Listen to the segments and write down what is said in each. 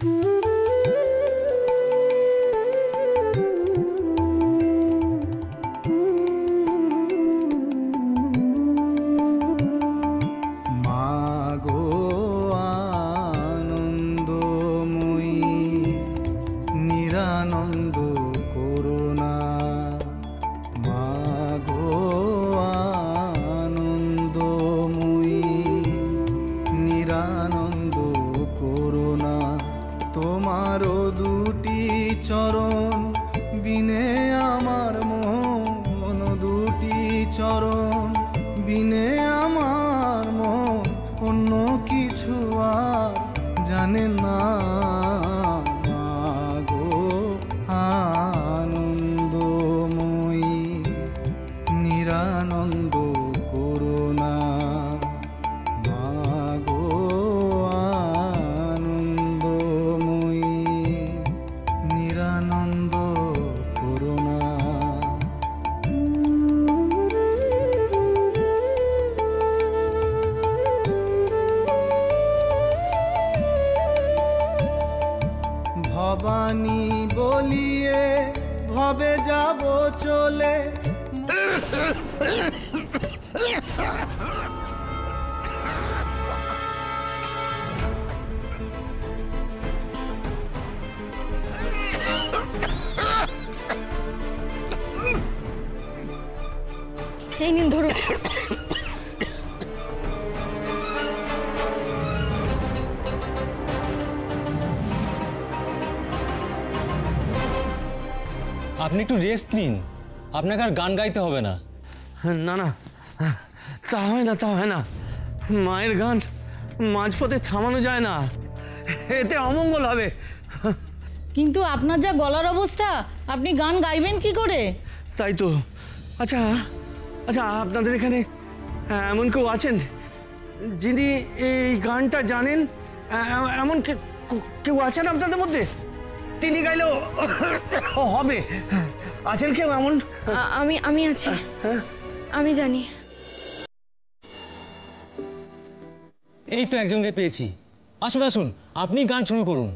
এই নিন ধরুন। আপনি একটু রেস্ট নিন, আপনাকে আর গান গাইতে হবে না। না না, তা হয় না, তা হয় না। মায়ের গান মাঝপথে থামানো যায় না, এতে অমঙ্গল হবে। কিন্তু আপনার যা গলার অবস্থা, আপনি গান গাইবেন কি করে? তাই তো। আচ্ছা আচ্ছা, আপনাদের এখানে এমন কেউ আছেন যিনি এই গানটা জানেন? এমন কেউ আছেন আপনাদের মধ্যে? তিনি গাইলেও হবে। আছেন কেউ এমন? আমি আছি, আমি জানি। এই তো একজনকে পেয়েছি। আসুন আসুন, আপনি গান শুরু করুন।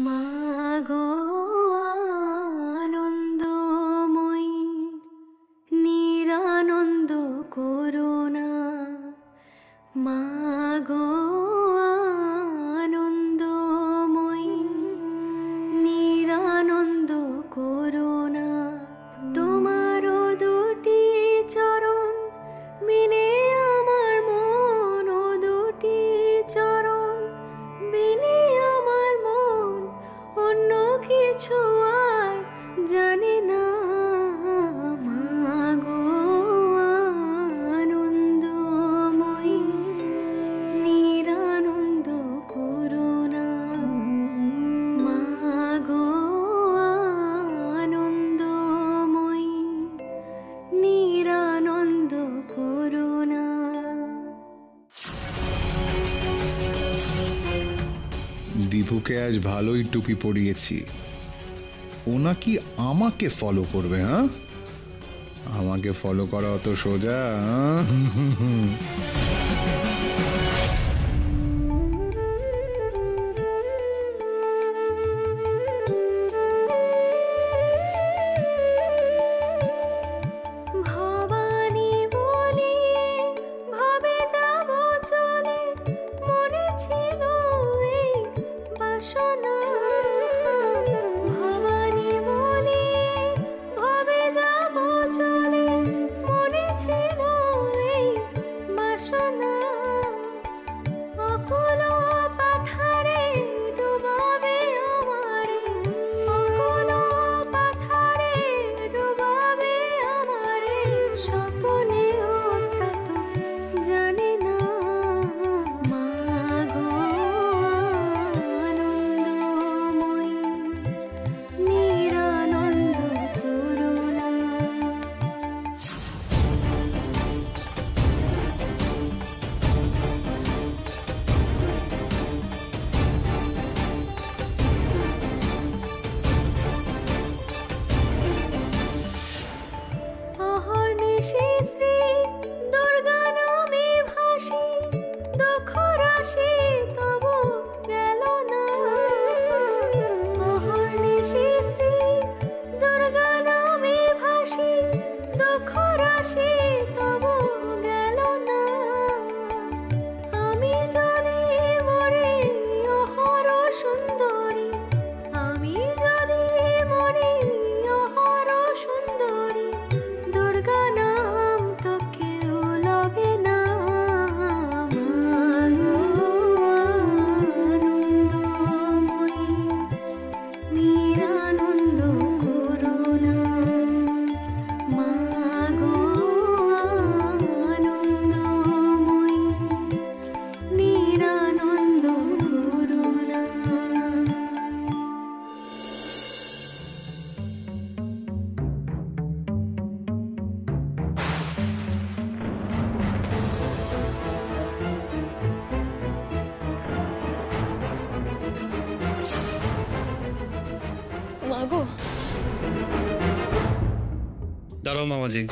মাগো আনন্দময়ী নিরানন্দ করুণা, মাগো আনন্দময়ী নিরানন্দ করুণা, তোমার দুটি চরণ বিনে আমার মন, দুটি চরণ বিনে আমার মন অন্য কিছু আর জানে না। মাগো আনন্দময়ী নিরানন্দ করুণা, মাগো আনন্দময়ী নিরানন্দ করুণা। বিভুকে আজ ভালোই টুপি পরিয়েছি। ও নাকি আমাকে ফলো করবে? হ্যাঁ, আমাকে ফলো করা অত সোজা? ভবানী বলি ভবে যাব চলে, মনে ছিল এই বাসনা। ভবানী বলি ভবে যাব চলে, মনে ছিল এই দাঁড়াও মামাজি।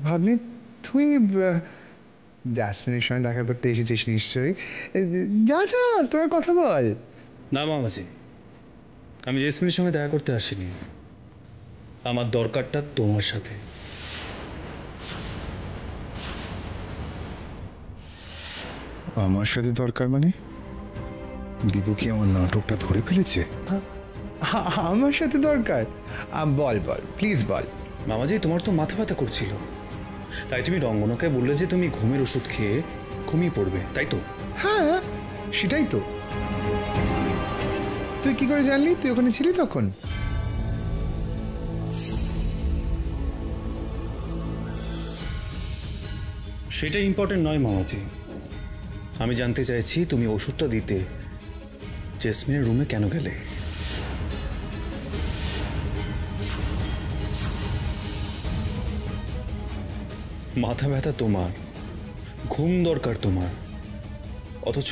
ভাবনি তুই জাসমিনের সঙ্গে দেখা করতে এসেছিস নিশ্চয়ই। যা যা তোর কথা বল। না মামাজি, আমি জেসমিনের সঙ্গে দেখা করতে আসিনি। আমার দরকারটা তোমার সাথে। আমার সাথে দরকার মানে? দীপু কি আমার নাটকটা ধরে ফেলেছে? আমার সাথে দরকার? বল বল প্লিজ বল। মামাজি, তোমার তো মাথা ব্যথা করছিল, তাই তুমি রঙ্গনাকে বললে যে তুমি ঘুমের ওষুধ খেয়ে ঘুমিয়ে পড়বে, তাই তো? হ্যাঁ সেটাই তো। তুই কি করে জানলি? তুই ওখানে ছিলি তখন? সেটা ইম্পর্টেন্ট নয় মামাজি। আমি জানতে চাইছি তুমি ওষুধটা দিতে জেসমিনের রুমে কেন গেলে? মাথা ব্যথা তোমার, ঘুম দরকার তোমার, অথচ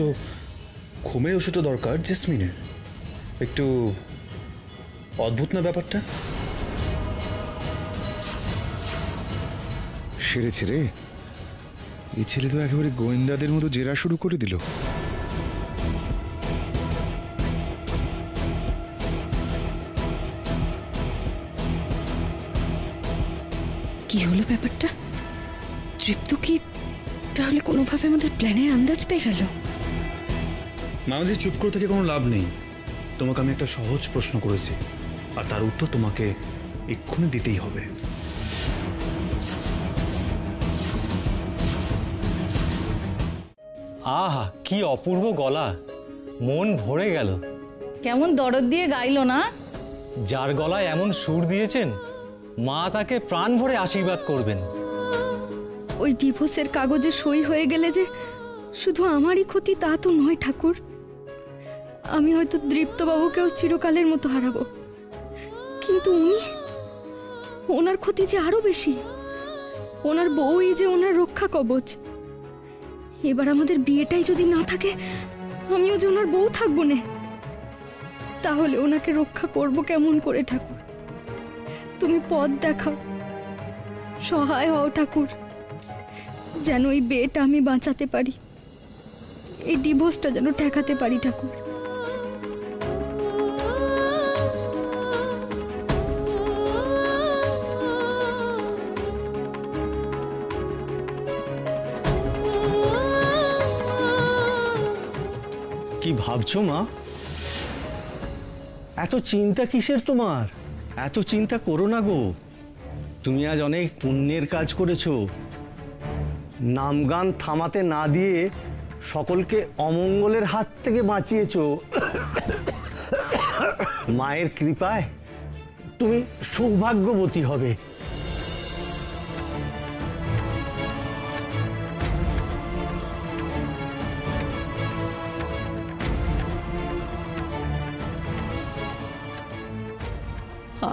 ঘুমের ওষুধটা দরকার জেসমিনের। একটু অদ্ভুত না ব্যাপারটা? সেরেছে রে, এই ছেলে তো একেবারে গোয়েন্দাদের মতো জেরা শুরু করে দিল। কি হলো ব্যাপারটা? তৃপ্ত কি তাহলে কোনোভাবে আমাদের প্ল্যানের আন্দাজ পেয়ে গেল? মামাজি, চুপ করে থেকে কোনো লাভ নেই। তোমাকে আমি একটা সহজ প্রশ্ন করেছি, আর তার উত্তর তোমাকে এক্ষুনি দিতেই হবে। আহা, কি অপূর্ব গলা, মন ভরে গেল। কেমন দরদ দিয়ে গাইলো না? যার গলায় এমন সুর দিয়েছেন, মা তাকে প্রাণ ভরে আশীর্বাদ করবেন। ওই ডিভোর্সের কাগজে সই হয়ে গেলে যে শুধু আমারই ক্ষতি তা তো নয় ঠাকুর। আমি হয়তো দৃপ্তবাবুকেও চিরকালের মতো হারাবো, কিন্তু ওনার ক্ষতি যে আরো বেশি। ওনার বউই যে ওনার রক্ষা কবচ। এবার আমাদের বিয়েটাই যদি না থাকে, আমিও যে ওনার বউ থাকবো না, তাহলে ওনাকে রক্ষা করব কেমন করে ঠাকুর? তুমি পথ দেখাও, সহায় হও ঠাকুর, যেন এই বিয়েটা আমি বাঁচাতে পারি, এই ডিভোর্সটা যেন ঠেকাতে পারি ঠাকুর। কি ভাবছো মা? এত চিন্তা কিসের তোমার? এত চিন্তা করো না গো। তুমি আজ অনেক পুণ্যের কাজ করেছো। নামগান থামাতে না দিয়ে সকলকে অমঙ্গলের হাত থেকে বাঁচিয়েছো। মায়ের কৃপায় তুমি সৌভাগ্যবতী হবে।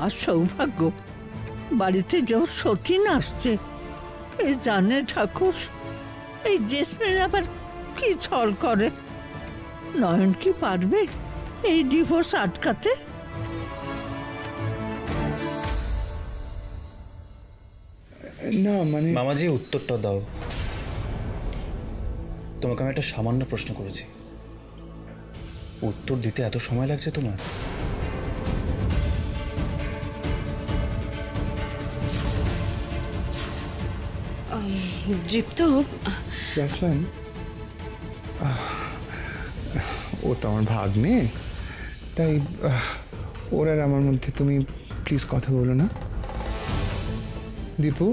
আর সৌভাগ্য, বাড়িতে যখন সতীন আসছে, কে জানে ঠাকুর এই জেসমিন আবার কি ছল করে। নয়ন কি পারবে এই ডিভোর্স আটকাতে? না মানে মামাজি, উত্তরটা দাও। তোমাকে আমি একটা সামান্য প্রশ্ন করেছি, উত্তর দিতে এত সময় লাগছে তোমার? দৃপ্ত, জাসমিন, ও তো আমার ভাগ্নে, তাই ওর আর আমার মধ্যে তুমি প্লিজ কথা বলো না। দীপু,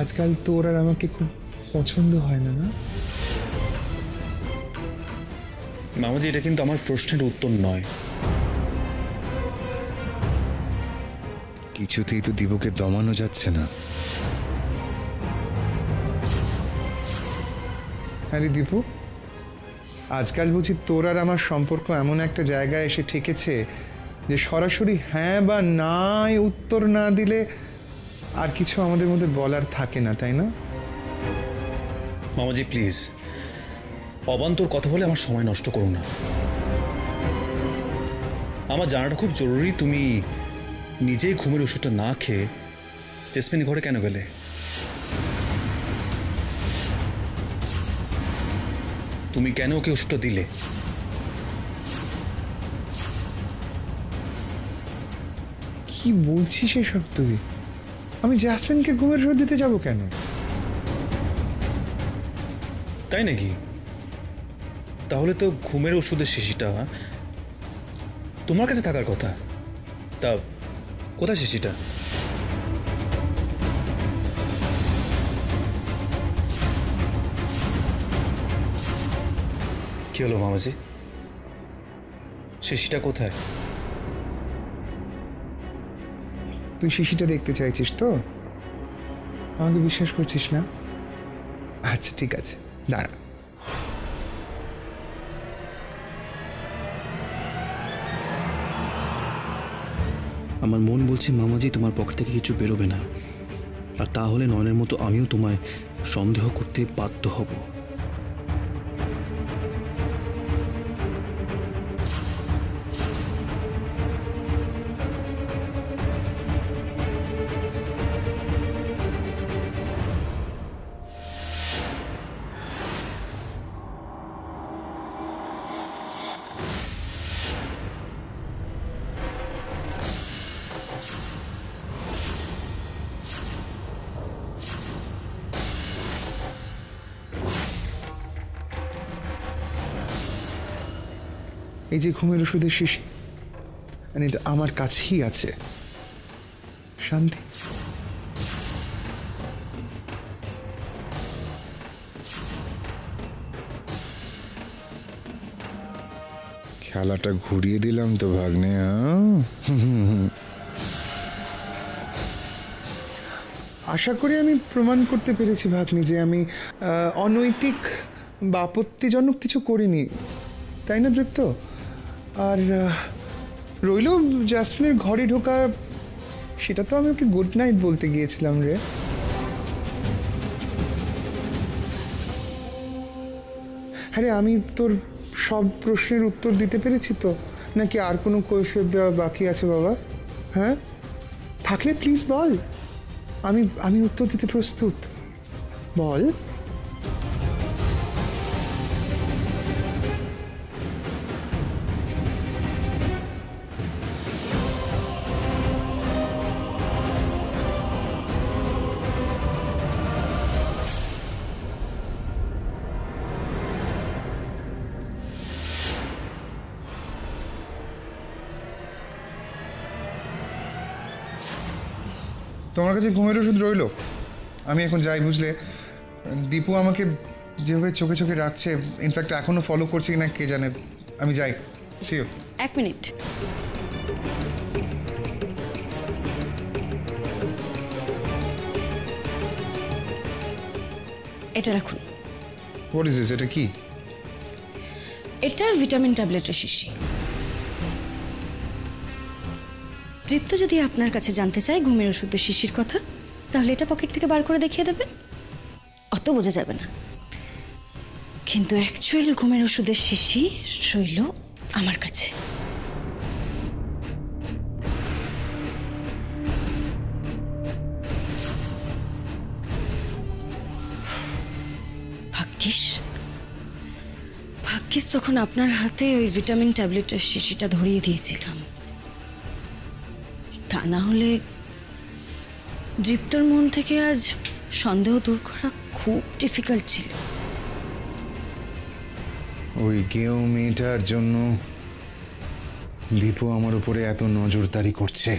আজকাল তোর আর আমাকে খুব পছন্দ হয় না, না? মামাজি, এটা কিন্তু আমার প্রশ্নের উত্তর নয়। কিছুতেই তো দীপুকে দমানো যাচ্ছে না। আরে দীপু, আজকাল বুঝি তোর আর আমার সম্পর্ক এমন একটা জায়গায় এসে ঠেকেছে যে সরাসরি হ্যাঁ বা নাই উত্তর না দিলে আর কিছু আমাদের মধ্যে বলার থাকে না, তাই না? মামাজি প্লিজ, অবান্তর কথা বলে আমার সময় নষ্ট করো না। আমার জানাটা খুব জরুরি, তুমি নিজেই ঘুমের ওষুধটা না খেয়ে জেসমিন ঘরে কেন গেলে? তুমি কেন ওকে ওষুধটা দিলে? কি বলছিস এসব তুই? আমি জ্যাসমিনকে ঘুমের ওষুধ দিতে যাবো কেন? তাই নাকি? তাহলে তো ঘুমের ওষুধের শিশিটা তোমার কাছে থাকার কথা। তা কোথায় শিশিটা? কি হলো মামাজি, শিশিটা কোথায়? তুই শিশিটা দেখতে চাইছিস তো? আমাকে বিশ্বাস করছিস না? আচ্ছা ঠিক আছে, দাঁড়া। আমার মন বলছে মামাজি তোমার পকেট থেকে কিছু বেরোবে না, আর তাহলে নয়নের মতো আমিও তোমায় সন্দেহ করতে বাধ্য হব। এই যে ঘুমের ওষুধের শিশি, আর এটা আমার কাছেই আছে। শান্তি। খেলাটা ঘুরিয়ে দিলাম তো ভাগ্নে। আশা করি আমি প্রমাণ করতে পেরেছি ভাগ্নি যে আমি অনৈতিক বা আপত্তিজনক কিছু করিনি, তাই না দৃপ্ত? আর রইল জ্যাসমিনের ঘরে ঢোকা, সেটা তো আমি ওকে গুড নাইট বলতে গিয়েছিলাম রে। হ্যাঁ রে, আমি তোর সব প্রশ্নের উত্তর দিতে পেরেছি তো, নাকি আর কোনো কৈফিয়ত দেওয়া বাকি আছে বাবা? হ্যাঁ, থাকলে প্লিজ বল, আমি উত্তর দিতে প্রস্তুত। বল। তোমার কাছে ঘুমের ওষুধ রইল, আমি এখন যাই, বুঝলে? দীপু আমাকে যেভাবে চোখে চোখে রাখছে, ইনফ্যাক্ট এখনো ফলো করছে কিনা কে জানে। আমি যাই, সি ইউ। এক মিনিট। এটা রাখুন। What is this? এটা কি? এটা ভিটামিন ট্যাবলেটের শিশি। তৃপ্ত যদি আপনার কাছে জানতে চায় ঘুমের ওষুধের শিশির কথা, তাহলে এটা পকেট থেকে বার করে দেখিয়ে দেবেন, অত বোঝা যাবে না। কিন্তু অ্যাকচুয়াল ঘুমের ওষুধের শিশি রইল আমার কাছে। ভাগ্যিস তখন আপনার হাতে ওই ভিটামিন ট্যাবলেটের শিশিটা ধরিয়ে দিয়েছিলাম, তা না হলে দৃপ্তর মন থেকে আজ সন্দেহ দূর করা খুব ডিফিকাল্ট ছিল। ওই গেও মেয়েটার জন্য দীপু আমার উপরে এত নজরদারি করছে।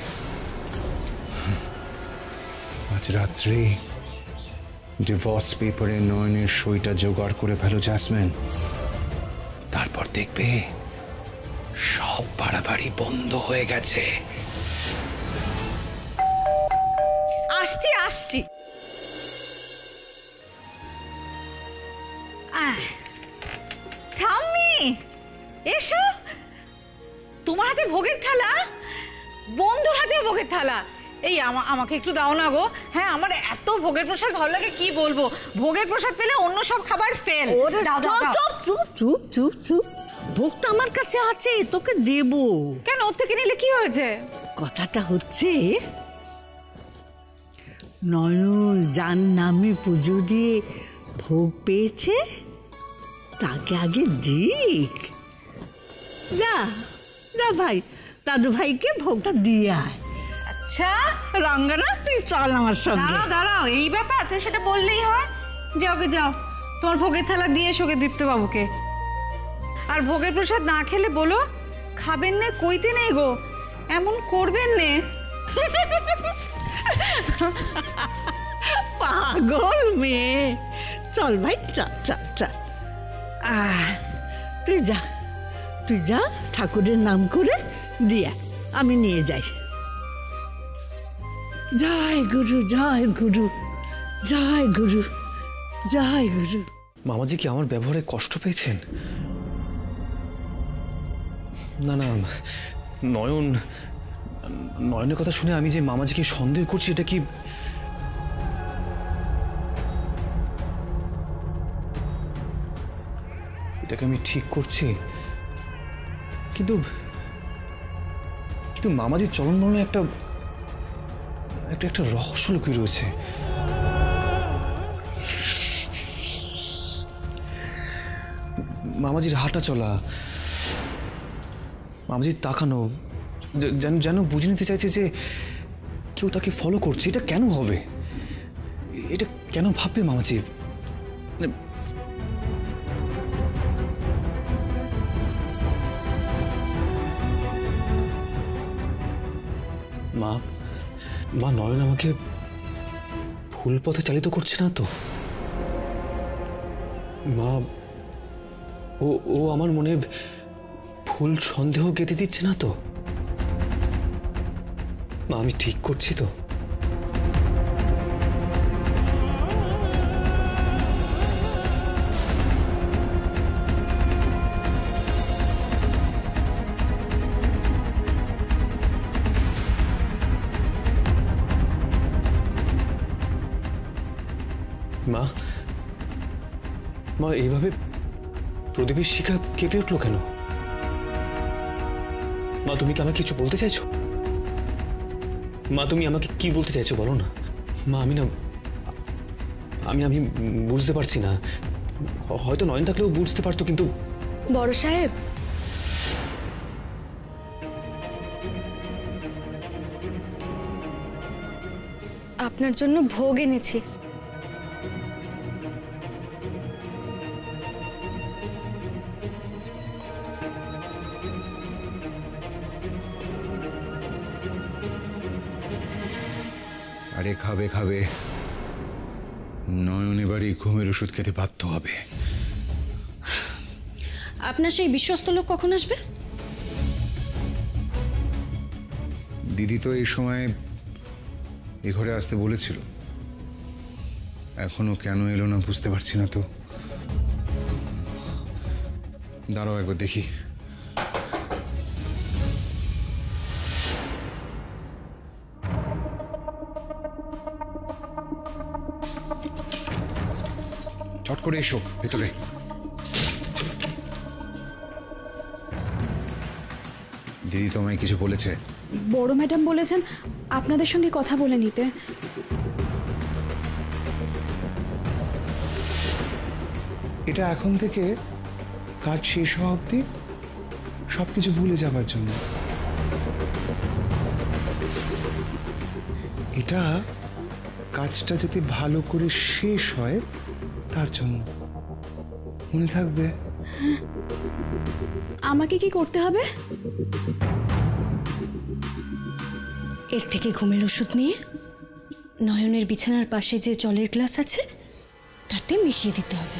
আজ রাত্রে ডিভোর্স পেপারে নয়নের সইটা জোগাড় করে ফেলো জ্যাসমিন, তারপর দেখবে সব বাড়াবাড়ি বন্ধ হয়ে গেছে। আসছি আসছি। ঠাম্মি এসো, তোমার হাতে ভোগের থালা, বন্ধুর হাতে ভোগের থালা। এই আমাকে একটু দাও না গো। হ্যাঁ, আমার এত ভোগের প্রসাদ ভালো লাগে কি বলবো। ভোগের প্রসাদ পেলে অন্য সব খাবার ফেল। দাও দাও দাও। চুপ চুপ চুপ চুপ চুপ, ভোগ তো আমার কাছে আছে, তোকে দেব। কেন, ওর থেকে নিলে কি হয়েছে? কথাটা হচ্ছে নয়ন যার নামে পুজো দিয়ে ভোগ পেয়েছে তাকে আগে দিক। যা যা ভাই, দাদু ভাইকে ভোগটা দিয়ে আয়। আচ্ছা রঙ্গনা, তুই চল আমার সঙ্গে। দাঁড়াও দাঁড়াও, এই ব্যাপার তো সেটা বললেই হয়। যাও গে যাও, তোমার ভোগের থালা দিয়ে এসো গে দীপ্ত বাবুকে। আর ভোগের প্রসাদ না খেলে বলো, খাবেন নে কইতে নেই গো, এমন করবেন নে। পাগল মেয়ে, চল ভাই চল চল চল। তুই যা, তুই যা, ঠাকুরের নাম করে দিয়া আমি নিয়ে যাই। জয় গুরু জয় গুরু জয় গুরু জয় গুরু। মামাজি কি আমার ব্যবহারে কষ্ট পেয়েছেন? না না, নয়নের কথা শুনে আমি যে মামাজিকে সন্দেহ করছি, এটা কি এটাকে আমি ঠিক করছি? কিন্তু কিন্তু মামাজির চলন বলনে একটা একটা রহস্য লুকিয়ে রয়েছে। মামাজির হাঁটা চলা, মামাজির তাকানো, যেন বুঝে নিতে চাইছে যে কেউ তাকে ফলো করছে। এটা কেন হবে? এটা কেন ভাববে মামাজি? মা মা নয়ন আমাকে ভুল পথে চালিত করছে না তো? মা ও আমার মনে ভুল সন্দেহ গেঁথে দিচ্ছে না তো? মা আমি ঠিক করছি তো? মা মা এইভাবে প্রদীপের শিখা কেঁপে উঠলো কেন? মা তুমি কি আমাকে কিছু বলতে চাইছো? মা তুমি আমাকে কি বলতে চাইছো বলো না। মা আমি না আমি বুঝতে পারছি না। হয়তো নয়ন থাকলেও বুঝতে পারতো, কিন্তু বড় সাহেব, আপনার জন্য ভোগ এনেছি। আরে খাবে খাবে, নয়ন এবারে ঘুমের ওষুধ খেতে বাধ্য হবে। আপনার সেই বিশ্বস্ত লোক কখন আসবে? দিদি তো এই সময় এ ঘরে আসতে বলেছিল, এখনো কেন এলো না বুঝতে পারছি না তো। দাঁড়াও একবার দেখি। চট করে এসো ভেতরে। দিদি তোমায় কিছু বলেছে? বড় ম্যাডাম বলেছেন আপনাদের সঙ্গে কথা বলে নিতে। এটা এখন থেকে কাজ শেষ হওয়া অবধি সবকিছু ভুলে যাবার জন্য। এটা কাজটা যাতে ভালো করে শেষ হয় তার জন্য, মনে থাকবে? আমাকে কি করতে হবে? এর থেকে ঘুমের ওষুধ নিয়ে নয়নের বিছানার পাশে যে জলের গ্লাস আছে তাতে মিশিয়ে দিতে হবে।